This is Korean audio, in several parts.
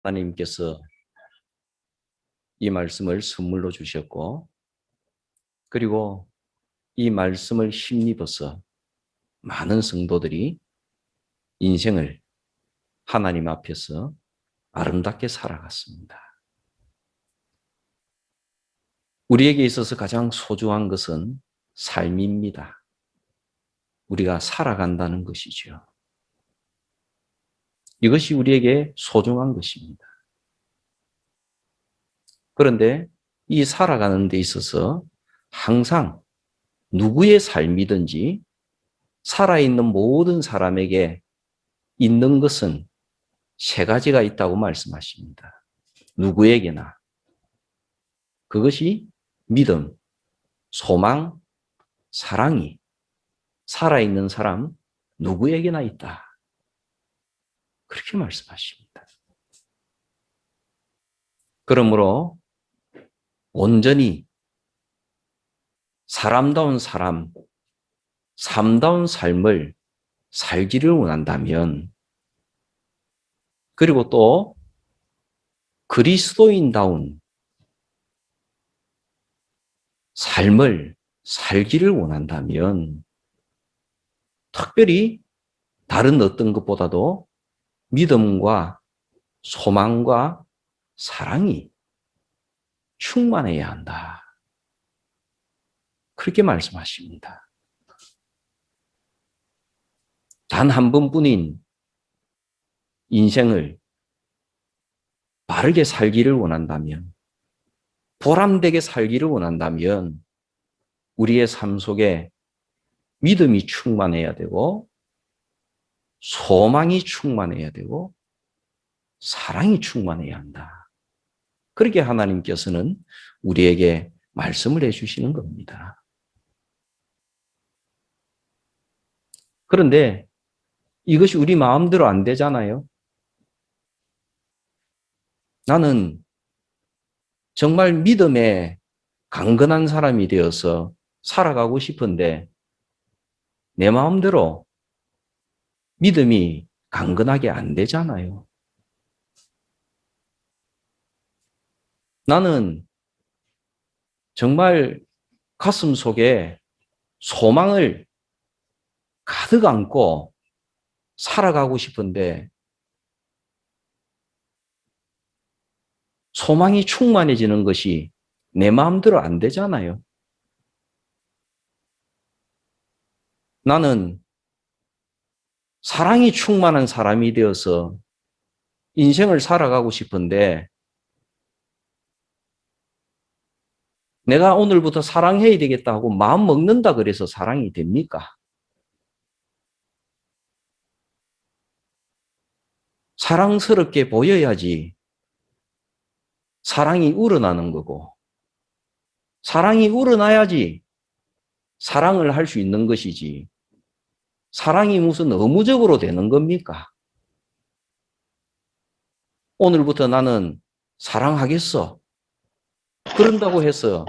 하나님께서 이 말씀을 선물로 주셨고, 그리고 이 말씀을 힘입어서 많은 성도들이 인생을 하나님 앞에서 아름답게 살아갔습니다. 우리에게 있어서 가장 소중한 것은 삶입니다. 우리가 살아간다는 것이죠. 이것이 우리에게 소중한 것입니다. 그런데 이 살아가는 데 있어서 항상 누구의 삶이든지 살아있는 모든 사람에게 있는 것은 세 가지가 있다고 말씀하십니다. 누구에게나. 그것이 믿음, 소망, 사랑이 살아있는 사람 누구에게나 있다. 그렇게 말씀하십니다. 그러므로 온전히 사람다운 삶, 삶다운 삶을 살기를 원한다면, 그리고 또 그리스도인다운 삶을 살기를 원한다면, 특별히 다른 어떤 것보다도 믿음과 소망과 사랑이 충만해야 한다. 그렇게 말씀하십니다. 단 한 번뿐인 인생을 바르게 살기를 원한다면, 보람되게 살기를 원한다면 우리의 삶 속에 믿음이 충만해야 되고, 소망이 충만해야 되고, 사랑이 충만해야 한다. 그렇게 하나님께서는 우리에게 말씀을 해주시는 겁니다. 그런데 이것이 우리 마음대로 안 되잖아요. 나는 정말 믿음에 강건한 사람이 되어서 살아가고 싶은데 내 마음대로 믿음이 강건하게 안 되잖아요. 나는 정말 가슴 속에 소망을 가득 안고 살아가고 싶은데 소망이 충만해지는 것이 내 마음대로 안 되잖아요. 나는 사랑이 충만한 사람이 되어서 인생을 살아가고 싶은데 내가 오늘부터 사랑해야 되겠다 하고 마음 먹는다 그래서 사랑이 됩니까? 사랑스럽게 보여야지 사랑이 우러나는 거고, 사랑이 우러나야지 사랑을 할 수 있는 것이지, 사랑이 무슨 의무적으로 되는 겁니까? 오늘부터 나는 사랑하겠어. 그런다고 해서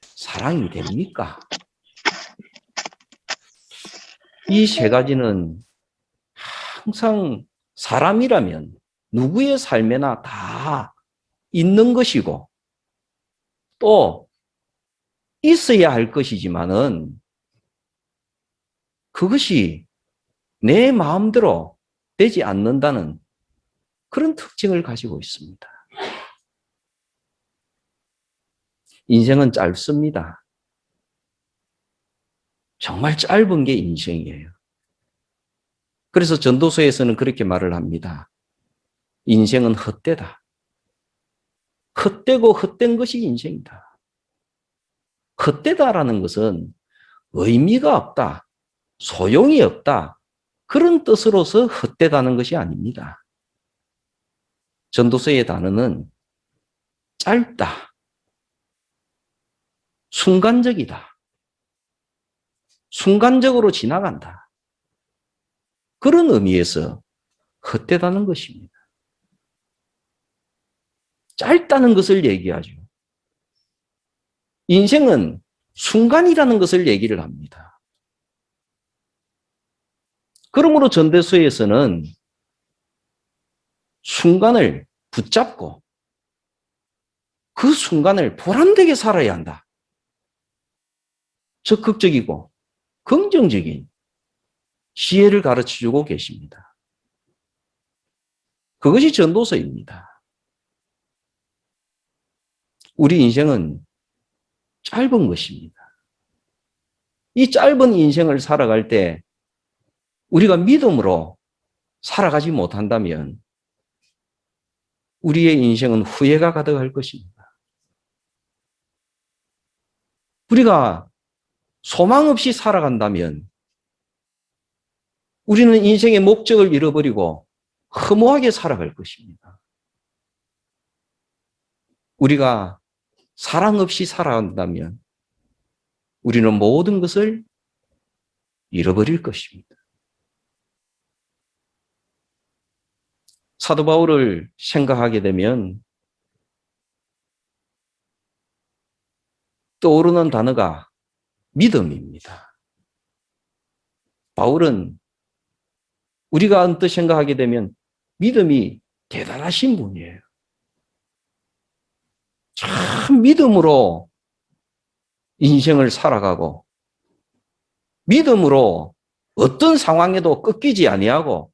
사랑이 됩니까? 이 세 가지는 항상 사람이라면 누구의 삶에나 다 있는 것이고 또 있어야 할 것이지만은 그것이 내 마음대로 되지 않는다는 그런 특징을 가지고 있습니다. 인생은 짧습니다. 정말 짧은 게 인생이에요. 그래서 전도서에서는 그렇게 말을 합니다. 인생은 헛되다. 헛되고 헛된 것이 인생이다. 헛되다라는 것은 의미가 없다, 소용이 없다, 그런 뜻으로서 헛되다는 것이 아닙니다. 전도서의 단어는 짧다, 순간적이다, 순간적으로 지나간다, 그런 의미에서 헛되다는 것입니다. 짧다는 것을 얘기하죠. 인생은 순간이라는 것을 얘기를 합니다. 그러므로 전도서에서는 순간을 붙잡고 그 순간을 보람되게 살아야 한다. 적극적이고 긍정적인 지혜를 가르쳐주고 계십니다. 그것이 전도서입니다. 우리 인생은 짧은 것입니다. 이 짧은 인생을 살아갈 때 우리가 믿음으로 살아가지 못한다면 우리의 인생은 후회가 가득할 것입니다. 우리가 소망 없이 살아간다면 우리는 인생의 목적을 잃어버리고 허무하게 살아갈 것입니다. 우리가 사랑 없이 살아간다면 우리는 모든 것을 잃어버릴 것입니다. 사도 바울을 생각하게 되면 떠오르는 단어가 믿음입니다. 바울은 우리가 언뜻 생각하게 되면 믿음이 대단하신 분이에요. 참 믿음으로 인생을 살아가고 믿음으로 어떤 상황에도 꺾이지 아니하고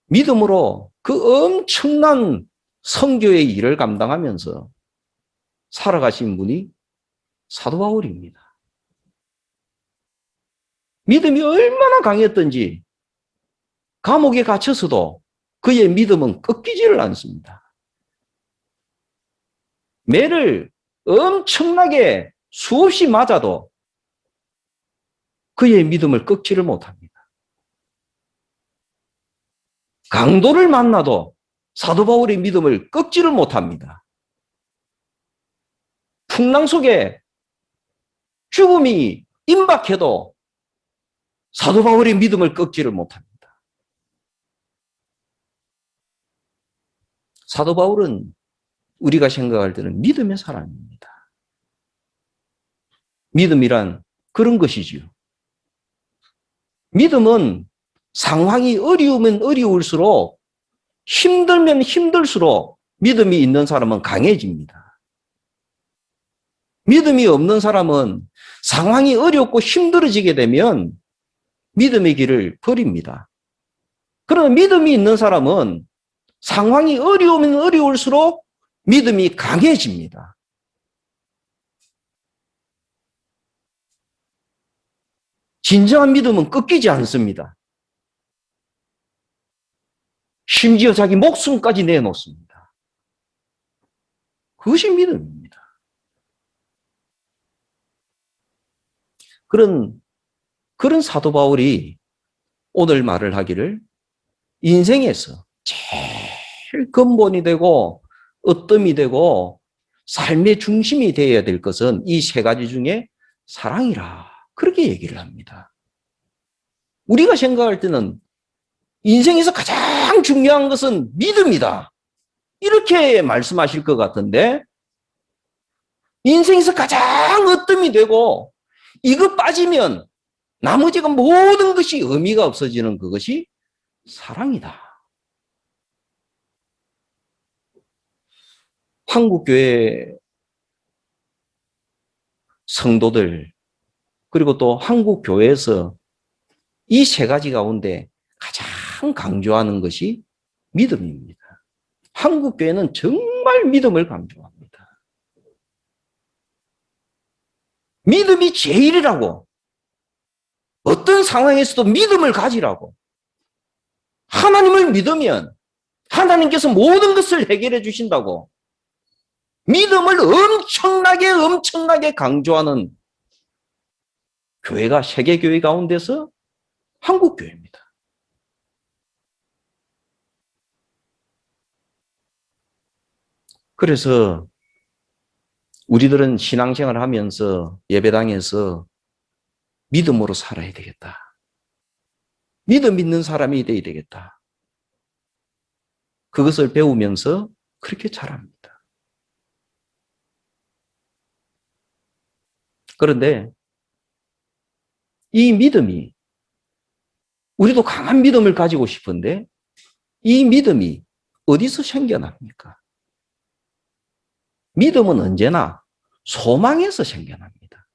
믿음으로 그 엄청난 선교의 일을 감당하면서 살아가신 분이 사도 바울입니다. 믿음이 얼마나 강했던지 감옥에 갇혀서도 그의 믿음은 꺾이지를 않습니다. 매를 엄청나게 수없이 맞아도 그의 믿음을 꺾지를 못합니다. 강도를 만나도 사도 바울의 믿음을 꺾지를 못합니다. 풍랑 속에 죽음이 임박해도 사도 바울의 믿음을 꺾지를 못합니다. 사도 바울은 우리가 생각할 때는 믿음의 사람입니다. 믿음이란 그런 것이지요. 믿음은 상황이 어려우면 어려울수록 힘들면 힘들수록 믿음이 있는 사람은 강해집니다. 믿음이 없는 사람은 상황이 어렵고 힘들어지게 되면 믿음의 길을 버립니다. 그러나 믿음이 있는 사람은 상황이 어려우면 어려울수록 믿음이 강해집니다. 진정한 믿음은 꺾이지 않습니다. 심지어 자기 목숨까지 내놓습니다. 그것이 믿음입니다. 그런 사도 바울이 오늘 말을 하기를 인생에서 제일 근본이 되고 어뜸이 되고 삶의 중심이 되어야 될 것은 이 세 가지 중에 사랑이라. 그렇게 얘기를 합니다. 우리가 생각할 때는 인생에서 가장 중요한 것은 믿음이다. 이렇게 말씀하실 것 같은데 인생에서 가장 어뜸이 되고 이거 빠지면 나머지가 모든 것이 의미가 없어지는 그것이 사랑이다. 한국교회 성도들 그리고 또 한국교회에서 이 세 가지 가운데 가장 강조하는 것이 믿음입니다. 한국교회는 정말 믿음을 강조합니다. 믿음이 제일이라고. 어떤 상황에서도 믿음을 가지라고. 하나님을 믿으면 하나님께서 모든 것을 해결해 주신다고. 믿음을 엄청나게 강조하는 교회가 세계교회 가운데서 한국교회입니다. 그래서 우리들은 신앙생활을 하면서 예배당에서 믿음으로 살아야 되겠다. 믿음 있는 사람이 되어야 되겠다. 그것을 배우면서 그렇게 자랍니다. 그런데 이 믿음이 우리도 강한 믿음을 가지고 싶은데 이 믿음이 어디서 생겨납니까? 믿음은 언제나 소망에서 생겨납니다.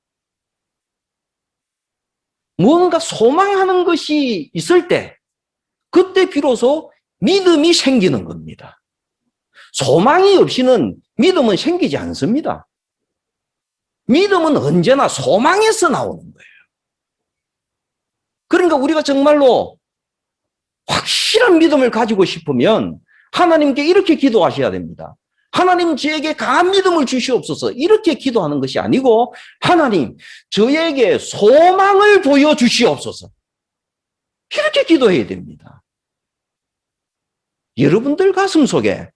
무언가 소망하는 것이 있을 때 그때 비로소 믿음이 생기는 겁니다. 소망이 없이는 믿음은 생기지 않습니다. 믿음은 언제나 소망에서 나오는 거예요. 그러니까 우리가 정말로 확실한 믿음을 가지고 싶으면 하나님께 이렇게 기도하셔야 됩니다. 하나님 저에게 강한 믿음을 주시옵소서 이렇게 기도하는 것이 아니고 하나님 저에게 소망을 보여주시옵소서 이렇게 기도해야 됩니다. 여러분들 가슴 속에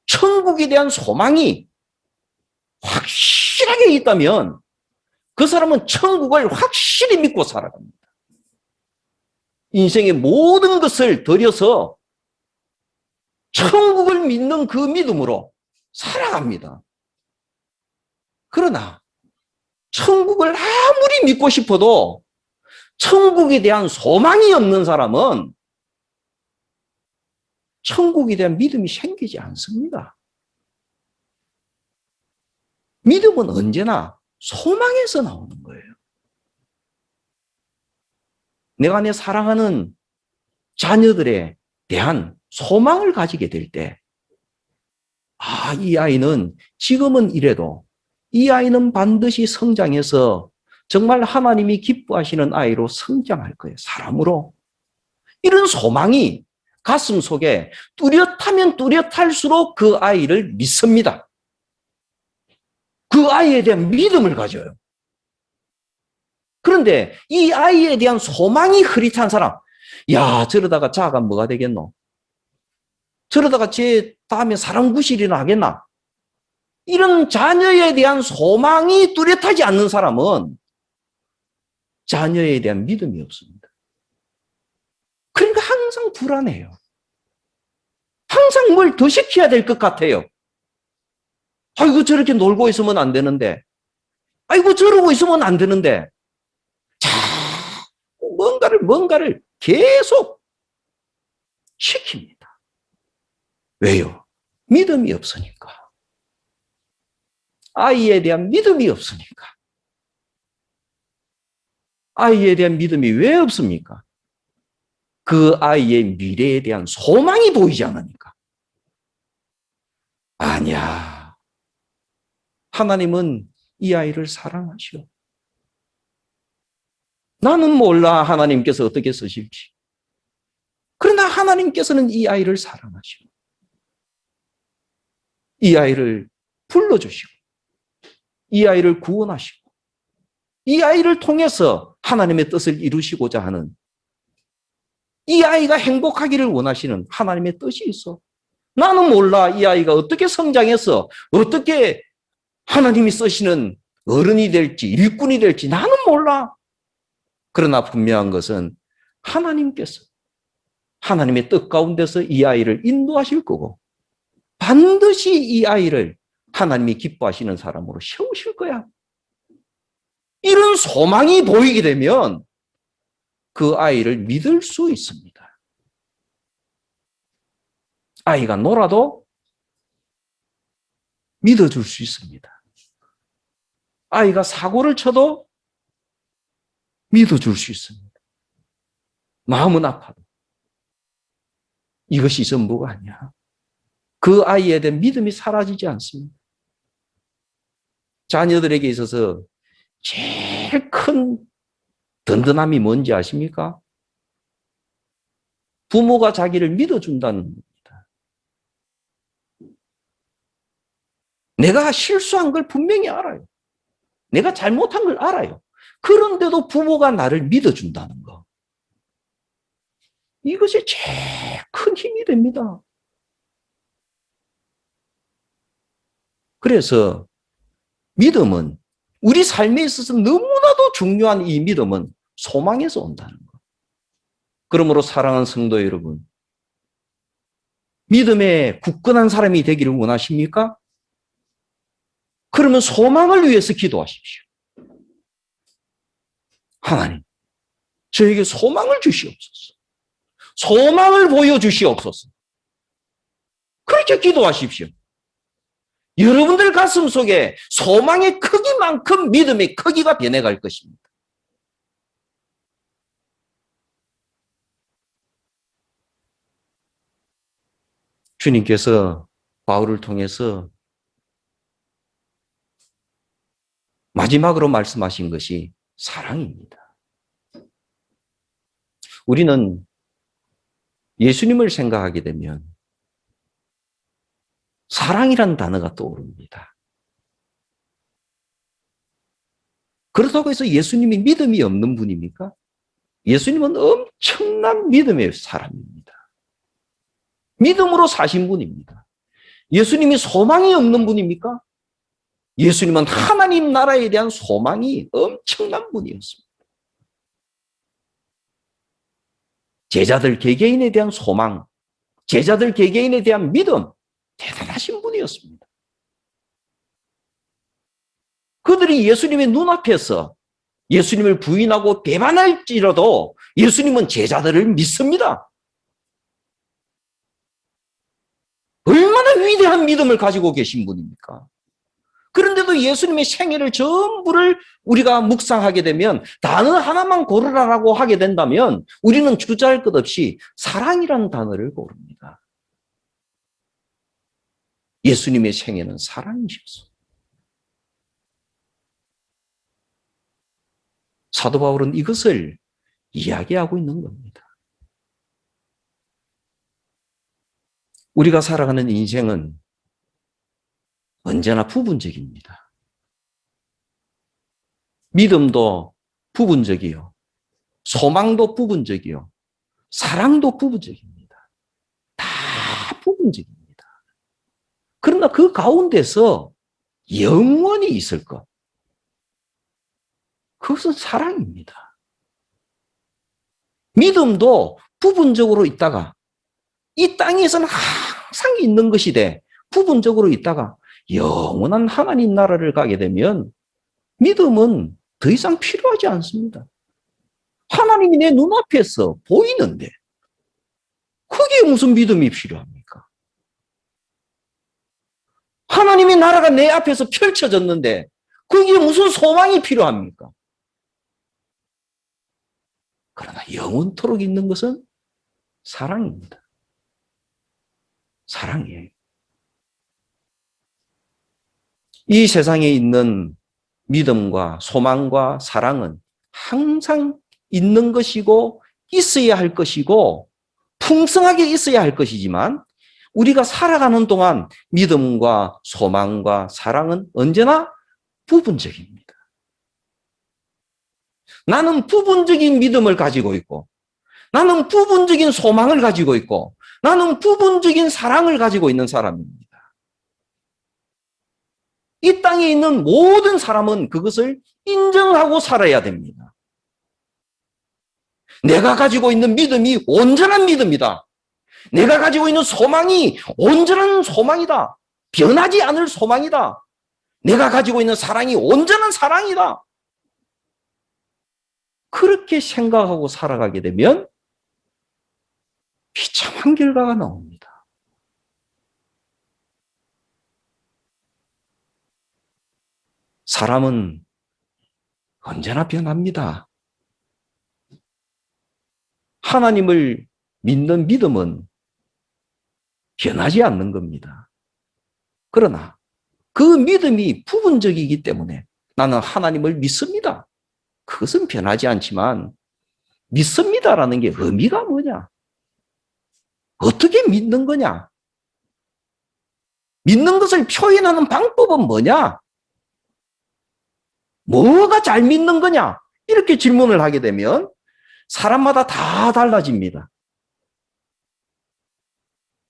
천국에 대한 소망이 확실하게 있다면 그 사람은 천국을 확실히 믿고 살아갑니다. 인생의 모든 것을 들여서 천국을 믿는 그 믿음으로 살아갑니다. 그러나 천국을 아무리 믿고 싶어도 천국에 대한 소망이 없는 사람은 천국에 대한 믿음이 생기지 않습니다. 믿음은 언제나 소망에서 나오는 거예요. 내가 내 사랑하는 자녀들에 대한 소망을 가지게 될 때, 이 아이는 지금은 이래도 이 아이는 반드시 성장해서 정말 하나님이 기뻐하시는 아이로 성장할 거예요. 사람으로. 이런 소망이 가슴 속에 뚜렷하면 뚜렷할수록 그 아이를 믿습니다. 그 아이에 대한 믿음을 가져요. 그런데 이 아이에 대한 소망이 흐릿한 사람, 야, 저러다가 자가 뭐가 되겠노? 저러다가 제 다음에 사랑구실이나 하겠나? 이런 자녀에 대한 소망이 뚜렷하지 않는 사람은 자녀에 대한 믿음이 없습니다. 그러니까 항상 불안해요. 항상 뭘 더 시켜야 될 것 같아요. 아이고, 저렇게 놀고 있으면 안 되는데. 아이고, 저러고 있으면 안 되는데. 자, 뭔가를 계속 시킵니다. 왜요? 믿음이 없으니까. 아이에 대한 믿음이 없으니까. 아이에 대한 믿음이 왜 없습니까? 그 아이의 미래에 대한 소망이 보이지 않으니까. 아니야. 하나님은 이 아이를 사랑하시오. 나는 몰라 하나님께서 어떻게 쓰실지. 그러나 하나님께서는 이 아이를 사랑하시오. 이 아이를 불러주시고 이 아이를 구원하시고 이 아이를 통해서 하나님의 뜻을 이루시고자 하는 이 아이가 행복하기를 원하시는 하나님의 뜻이 있어. 나는 몰라 이 아이가 어떻게 성장해서 어떻게 하나님이 쓰시는 어른이 될지 일꾼이 될지 나는 몰라. 그러나 분명한 것은 하나님께서 하나님의 뜻 가운데서 이 아이를 인도하실 거고 반드시 이 아이를 하나님이 기뻐하시는 사람으로 세우실 거야. 이런 소망이 보이게 되면 그 아이를 믿을 수 있습니다. 아이가 놀아도 믿어줄 수 있습니다. 아이가 사고를 쳐도 믿어줄 수 있습니다. 마음은 아파도. 이것이 전부가 아니야. 그 아이에 대한 믿음이 사라지지 않습니다. 자녀들에게 있어서 제일 큰 든든함이 뭔지 아십니까? 부모가 자기를 믿어준다는 겁니다. 내가 실수한 걸 분명히 알아요. 내가 잘못한 걸 알아요. 그런데도 부모가 나를 믿어준다는 거. 이것이 제일 큰 힘이 됩니다. 그래서 믿음은 우리 삶에 있어서 너무나도 중요한 이 믿음은 소망에서 온다는 것. 그러므로 사랑하는 성도 여러분, 믿음에 굳건한 사람이 되기를 원하십니까? 그러면 소망을 위해서 기도하십시오. 하나님, 저에게 소망을 주시옵소서. 소망을 보여주시옵소서. 그렇게 기도하십시오. 여러분들 가슴 속에 소망의 크기만큼 믿음의 크기가 변해갈 것입니다. 주님께서 바울을 통해서 마지막으로 말씀하신 것이 사랑입니다. 우리는 예수님을 생각하게 되면 사랑이란 단어가 떠오릅니다. 그렇다고 해서 예수님이 믿음이 없는 분입니까? 예수님은 엄청난 믿음의 사람입니다. 믿음으로 사신 분입니다. 예수님이 소망이 없는 분입니까? 예수님은 하나님 나라에 대한 소망이 엄청난 분이었습니다. 제자들 개개인에 대한 소망, 제자들 개개인에 대한 믿음, 대단하신 분이었습니다. 그들이 예수님의 눈앞에서 예수님을 부인하고 배반할지라도 예수님은 제자들을 믿습니다. 얼마나 위대한 믿음을 가지고 계신 분입니까? 그런데도 예수님의 생애를 전부를 우리가 묵상하게 되면 단어 하나만 고르라고 하게 된다면 우리는 주저할 것 없이 사랑이라는 단어를 고릅니다. 예수님의 생애는 사랑이셨어. 사도 바울은 이것을 이야기하고 있는 겁니다. 우리가 살아가는 인생은 언제나 부분적입니다. 믿음도 부분적이요. 소망도 부분적이요. 사랑도 부분적입니다. 다 부분적입니다. 그러나 그 가운데서 영원히 있을 것. 그것은 사랑입니다. 믿음도 부분적으로 있다가 이 땅에서는 항상 있는 것이 돼 부분적으로 있다가 영원한 하나님 나라를 가게 되면 믿음은 더 이상 필요하지 않습니다. 하나님이 내 눈앞에서 보이는데 그게 무슨 믿음이 필요합니까? 하나님의 나라가 내 앞에서 펼쳐졌는데 그게 무슨 소망이 필요합니까? 그러나 영원토록 있는 것은 사랑입니다. 사랑이에요. 이 세상에 있는 믿음과 소망과 사랑은 항상 있는 것이고 있어야 할 것이고 풍성하게 있어야 할 것이지만 우리가 살아가는 동안 믿음과 소망과 사랑은 언제나 부분적입니다. 나는 부분적인 믿음을 가지고 있고 나는 부분적인 소망을 가지고 있고 나는 부분적인 사랑을 가지고 있는 사람입니다. 이 땅에 있는 모든 사람은 그것을 인정하고 살아야 됩니다. 내가 가지고 있는 믿음이 온전한 믿음이다. 내가 가지고 있는 소망이 온전한 소망이다. 변하지 않을 소망이다. 내가 가지고 있는 사랑이 온전한 사랑이다. 그렇게 생각하고 살아가게 되면 비참한 결과가 나옵니다. 사람은 언제나 변합니다. 하나님을 믿는 믿음은 변하지 않는 겁니다. 그러나 그 믿음이 부분적이기 때문에 나는 하나님을 믿습니다. 그것은 변하지 않지만 믿습니다라는 게 의미가 뭐냐? 어떻게 믿는 거냐? 믿는 것을 표현하는 방법은 뭐냐? 뭐가 잘 믿는 거냐? 이렇게 질문을 하게 되면 사람마다 다 달라집니다.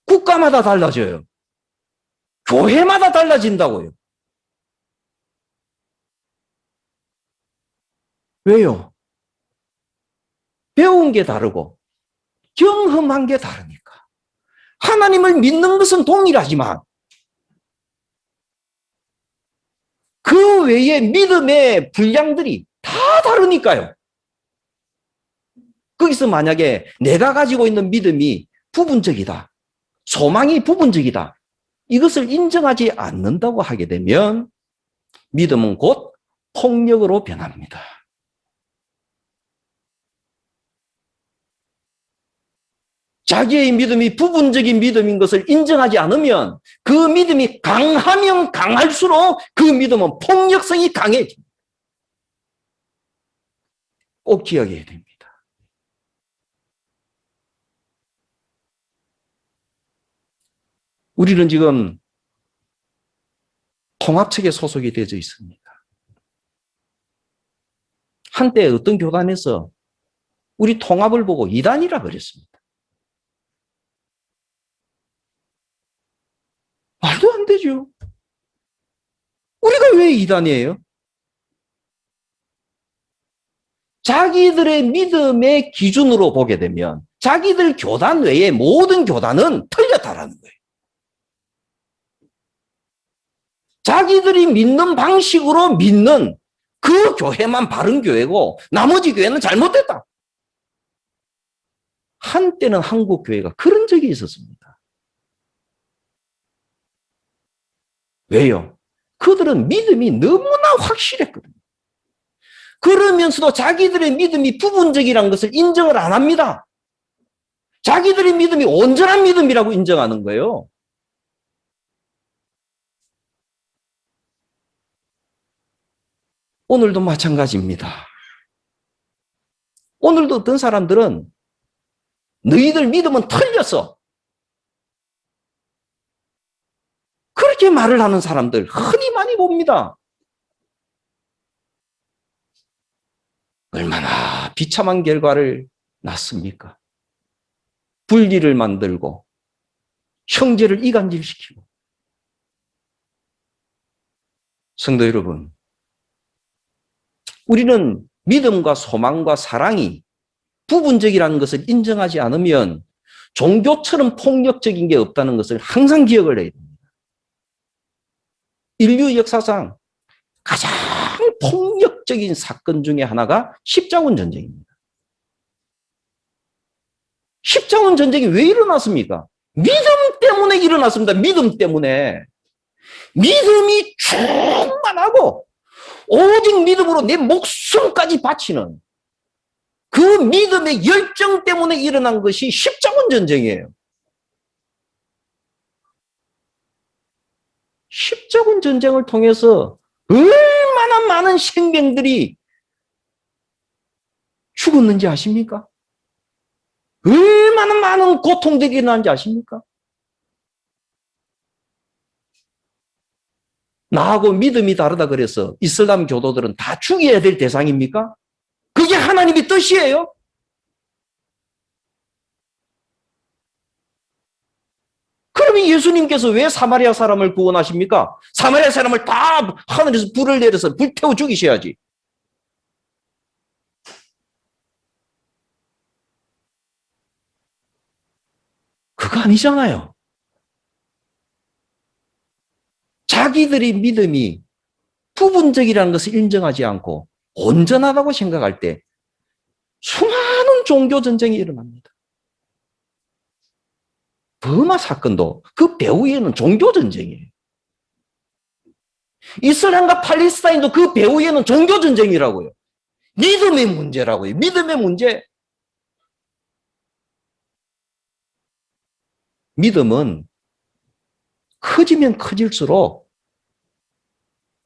국가마다 달라져요. 교회마다 달라진다고요. 왜요? 배운 게 다르고 경험한 게 다르니까. 하나님을 믿는 것은 동일하지만 그 외에 믿음의 분량들이 다 다르니까요. 거기서 만약에 내가 가지고 있는 믿음이 부분적이다. 소망이 부분적이다. 이것을 인정하지 않는다고 하게 되면 믿음은 곧 폭력으로 변합니다. 자기의 믿음이 부분적인 믿음인 것을 인정하지 않으면 그 믿음이 강하면 강할수록 그 믿음은 폭력성이 강해집니다. 꼭 기억해야 됩니다. 우리는 지금 통합책에 소속이 되어 있습니다. 한때 어떤 교단에서 우리 통합을 보고 이단이라 그랬습니다. 말도 안 되죠. 우리가 왜 이단이에요? 자기들의 믿음의 기준으로 보게 되면 자기들 교단 외에 모든 교단은 틀렸다라는 거예요. 자기들이 믿는 방식으로 믿는 그 교회만 바른 교회고 나머지 교회는 잘못됐다. 한때는 한국 교회가 그런 적이 있었습니다. 왜요? 그들은 믿음이 너무나 확실했거든요. 그러면서도 자기들의 믿음이 부분적이라는 것을 인정을 안 합니다. 자기들의 믿음이 온전한 믿음이라고 인정하는 거예요. 오늘도 마찬가지입니다. 오늘도 어떤 사람들은 너희들 믿음은 틀렸어. 그렇게 말을 하는 사람들 흔히 많이 봅니다. 얼마나 비참한 결과를 낳습니까? 분리를 만들고 형제를 이간질시키고. 성도 여러분, 우리는 믿음과 소망과 사랑이 부분적이라는 것을 인정하지 않으면 종교처럼 폭력적인 게 없다는 것을 항상 기억을 해야 됩니다. 인류 역사상 가장 폭력적인 사건 중에 하나가 십자군 전쟁입니다. 십자군 전쟁이 왜 일어났습니까? 믿음 때문에 일어났습니다. 믿음 때문에. 믿음이 충만하고 오직 믿음으로 내 목숨까지 바치는 그 믿음의 열정 때문에 일어난 것이 십자군 전쟁이에요. 십자군 전쟁을 통해서 얼마나 많은 생명들이 죽었는지 아십니까? 얼마나 많은 고통들이 일어난지 아십니까? 나하고 믿음이 다르다 그래서 이슬람 교도들은 다 죽여야 될 대상입니까? 그게 하나님의 뜻이에요. 그러면 예수님께서 왜 사마리아 사람을 구원하십니까? 사마리아 사람을 다 하늘에서 불을 내려서 불태워 죽이셔야지. 그거 아니잖아요. 자기들의 믿음이 부분적이라는 것을 인정하지 않고 온전하다고 생각할 때 수많은 종교 전쟁이 일어납니다. 버마 사건도 그 배후에는 종교 전쟁이에요. 이스라엘과 팔레스타인도 그 배후에는 종교 전쟁이라고요. 믿음의 문제라고요. 믿음의 문제. 믿음은 커지면 커질수록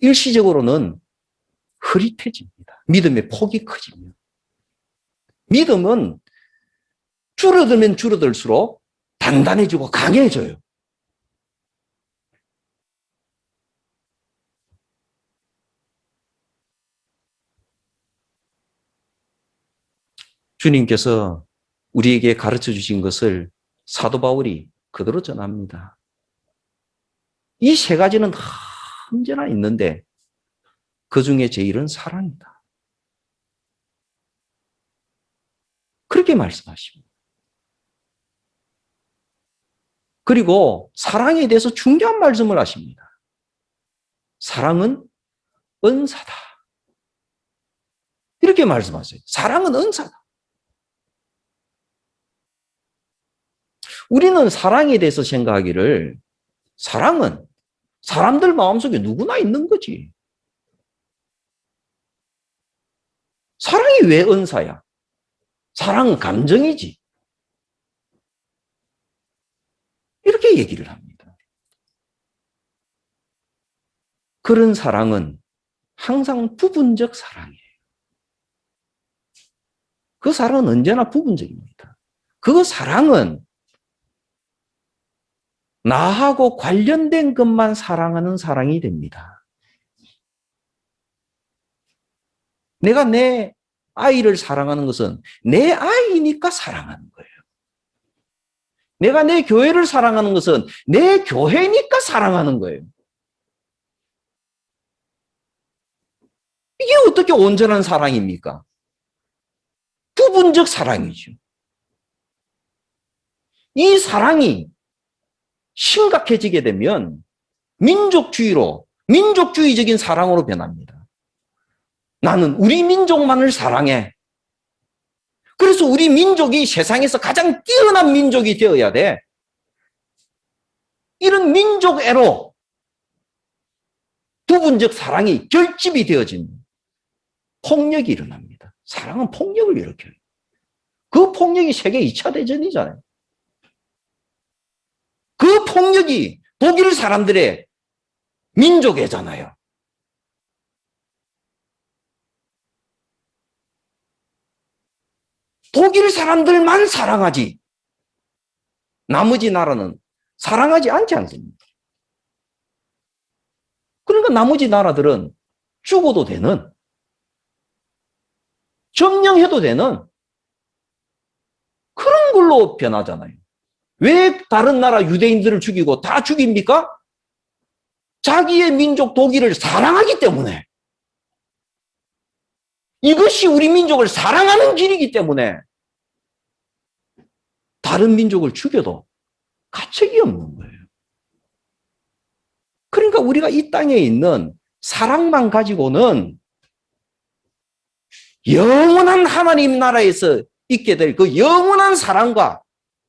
일시적으로는 흐릿해집니다. 믿음의 폭이 커지면. 믿음은 줄어들면 줄어들수록 단단해지고 강해져요. 주님께서 우리에게 가르쳐 주신 것을 사도 바울이 그대로 전합니다. 이 세 가지는 언제나 있는데 그 중에 제일은 사랑이다. 그렇게 말씀하십니다. 그리고 사랑에 대해서 중요한 말씀을 하십니다. 사랑은 은사다. 이렇게 말씀하세요. 사랑은 은사다. 우리는 사랑에 대해서 생각하기를 사랑은 사람들 마음속에 누구나 있는 거지. 사랑이 왜 은사야? 사랑은 감정이지. 이렇게 얘기를 합니다. 그런 사랑은 항상 부분적 사랑이에요. 그 사랑은 언제나 부분적입니다. 그 사랑은 나하고 관련된 것만 사랑하는 사랑이 됩니다. 내가 내 아이를 사랑하는 것은 내 아이니까 사랑하는 거예요. 내가 내 교회를 사랑하는 것은 내 교회니까 사랑하는 거예요. 이게 어떻게 온전한 사랑입니까? 부분적 사랑이죠. 이 사랑이 심각해지게 되면 민족주의적인 사랑으로 변합니다. 나는 우리 민족만을 사랑해. 그래서 우리 민족이 세상에서 가장 뛰어난 민족이 되어야 돼. 이런 민족애로 부분적 사랑이 결집이 되어진 폭력이 일어납니다. 사랑은 폭력을 일으켜요. 그 폭력이 세계 2차 대전이잖아요. 그 폭력이 독일 사람들의 민족애잖아요. 독일 사람들만 사랑하지 나머지 나라는 사랑하지 않지 않습니까? 그러니까 나머지 나라들은 죽어도 되는, 점령해도 되는 그런 걸로 변하잖아요. 왜 다른 나라 유대인들을 죽이고 다 죽입니까? 자기의 민족 독일을 사랑하기 때문에. 이것이 우리 민족을 사랑하는 길이기 때문에 다른 민족을 죽여도 가책이 없는 거예요. 그러니까 우리가 이 땅에 있는 사랑만 가지고는 영원한 하나님 나라에서 있게 될 그 영원한 사랑과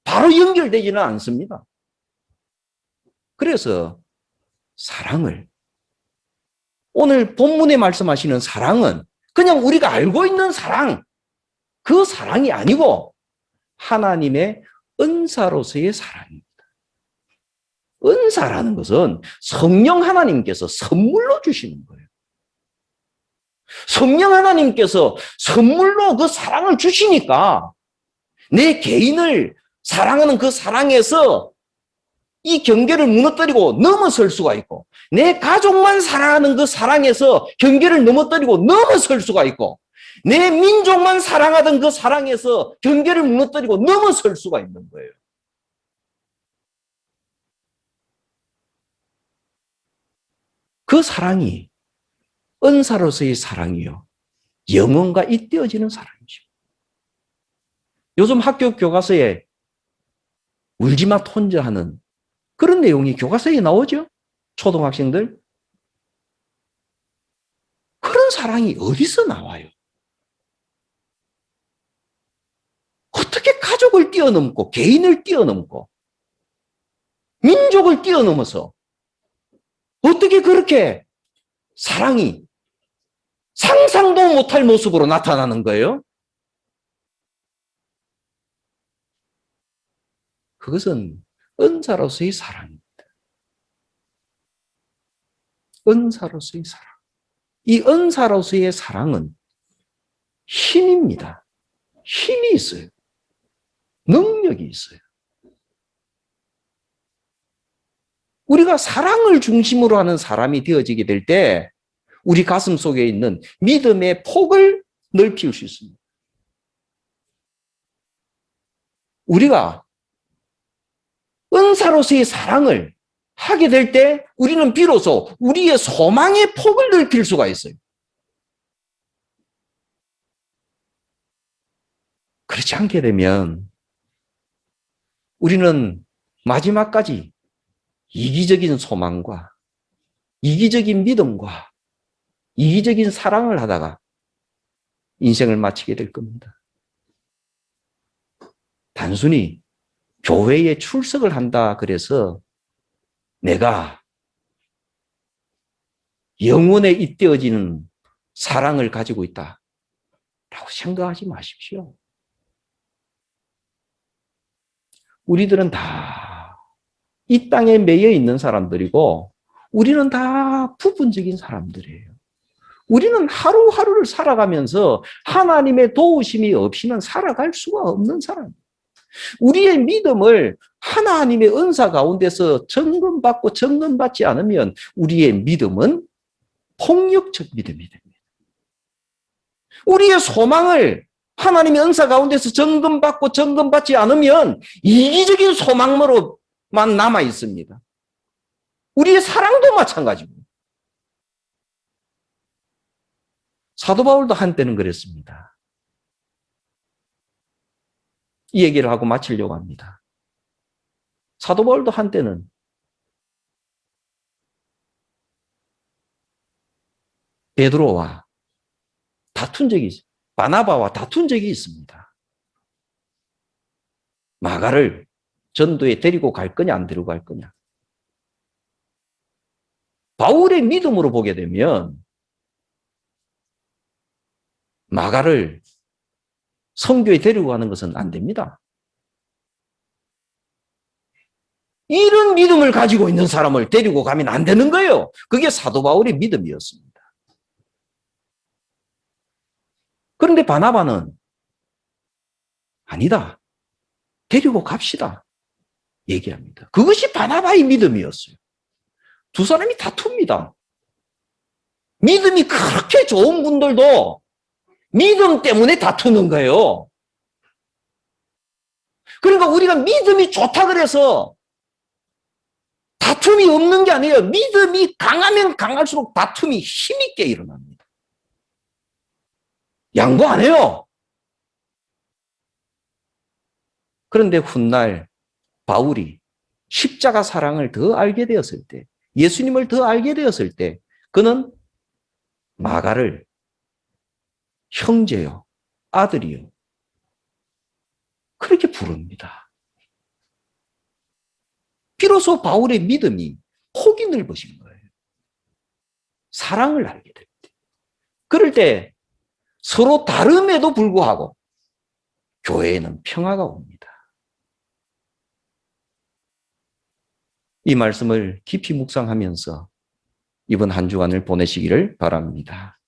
바로 연결되지는 않습니다. 그래서 사랑을, 오늘 본문에 말씀하시는 사랑은 그냥 우리가 알고 있는 사랑, 그 사랑이 아니고 하나님의 은사로서의 사랑입니다. 은사라는 것은 성령 하나님께서 선물로 주시는 거예요. 성령 하나님께서 선물로 그 사랑을 주시니까 내 개인을 사랑하는 그 사랑에서 이 경계를 무너뜨리고 넘어설 수가 있고, 내 가족만 사랑하는 그 사랑에서 경계를 넘어뜨리고 넘어설 수가 있고, 내 민족만 사랑하던 그 사랑에서 경계를 무너뜨리고 넘어설 수가 있는 거예요. 그 사랑이 은사로서의 사랑이요, 영혼과 잇대어지는 사랑이죠. 요즘 학교 교과서에 울지마 톤자하는 그런 내용이 교과서에 나오죠? 초등학생들. 그런 사랑이 어디서 나와요? 어떻게 가족을 뛰어넘고 개인을 뛰어넘고 민족을 뛰어넘어서 어떻게 그렇게 사랑이 상상도 못할 모습으로 나타나는 거예요? 그것은 은사로서의 사랑입니다. 은사로서의 사랑. 이 은사로서의 사랑은 힘입니다. 힘이 있어요. 능력이 있어요. 우리가 사랑을 중심으로 하는 사람이 되어지게 될 때 우리 가슴 속에 있는 믿음의 폭을 넓힐 수 있습니다. 우리가 은사로서의 사랑을 하게 될 때 우리는 비로소 우리의 소망의 폭을 넓힐 수가 있어요. 그렇지 않게 되면 우리는 마지막까지 이기적인 소망과 이기적인 믿음과 이기적인 사랑을 하다가 인생을 마치게 될 겁니다. 단순히 교회에 출석을 한다 그래서 내가 영원에 잇대어지는 사랑을 가지고 있다라고 생각하지 마십시오. 우리들은 다 이 땅에 매여 있는 사람들이고 우리는 다 부분적인 사람들이에요. 우리는 하루하루를 살아가면서 하나님의 도우심이 없이는 살아갈 수가 없는 사람. 우리의 믿음을 하나님의 은사 가운데서 점검받고 점검받지 않으면 우리의 믿음은 폭력적 믿음이 됩니다. 우리의 소망을 하나님의 은사 가운데서 점검받고 점검받지 않으면 이기적인 소망으로만 남아 있습니다. 우리의 사랑도 마찬가지고. 사도 바울도 한때는 그랬습니다. 이 얘기를 하고 마치려고 합니다. 사도 바울도 한때는 베드로와 다툰 적이 있어요. 바나바와 다툰 적이 있습니다. 마가를 전도에 데리고 갈 거냐 안 데리고 갈 거냐. 바울의 믿음으로 보게 되면 마가를 선교에 데리고 가는 것은 안 됩니다. 이런 믿음을 가지고 있는 사람을 데리고 가면 안 되는 거예요. 그게 사도 바울의 믿음이었습니다. 그런데 바나바는 아니다. 데리고 갑시다. 얘기합니다. 그것이 바나바의 믿음이었어요. 두 사람이 다툽니다. 믿음이 그렇게 좋은 분들도 믿음 때문에 다투는 거예요. 그러니까 우리가 믿음이 좋다 그래서 다툼이 없는 게 아니에요. 믿음이 강하면 강할수록 다툼이 힘있게 일어납니다. 양보 안 해요. 그런데 훗날 바울이 십자가 사랑을 더 알게 되었을 때, 예수님을 더 알게 되었을 때 그는 마가를 형제요, 아들이요 그렇게 부릅니다. 비로소 바울의 믿음이 폭이 넓어진 거예요. 사랑을 알게 될 때. 그럴 때 서로 다름에도 불구하고 교회에는 평화가 옵니다. 이 말씀을 깊이 묵상하면서 이번 한 주간을 보내시기를 바랍니다.